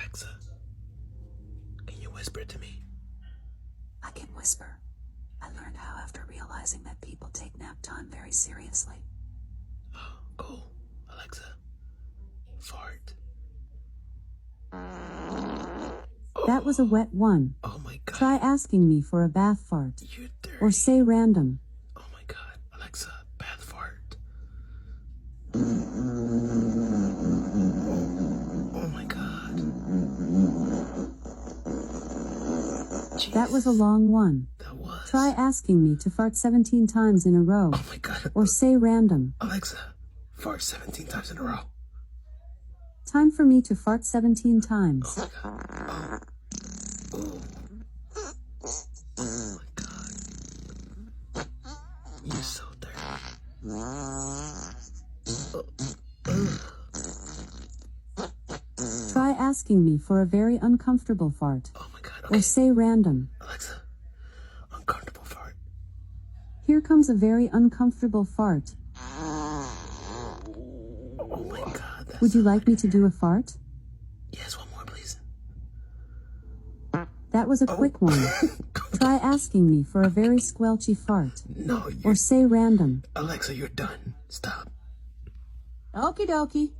Alexa, can you whisper to me? I can whisper. I learned how after realizing that people take nap time very seriously. Oh, cool. Alexa, fart. That was a wet one. Oh my god. Try asking me for a bath fart. You dirty. Or say random. Oh my god. Alexa, bath fart. Oh my god. Jeez. That was a long one. That was. Try asking me to fart 17 times in a row. Oh my god. Or say random. Alexa, fart 17 times in a row. Time for me to fart 17 times. Oh my god. Oh. Oh my god. You're so dirty. Try asking me for a very uncomfortable fart. Oh my god. Okay. Or say random. Alexa, uncomfortable fart. Here comes a very uncomfortable fart. Oh my god. Would you like me to do a fart? Yes, one more, please. That was a quick one. Try asking me for a very squelchy fart. No, Or say random. Alexa, you're done. Stop. Okie dokie.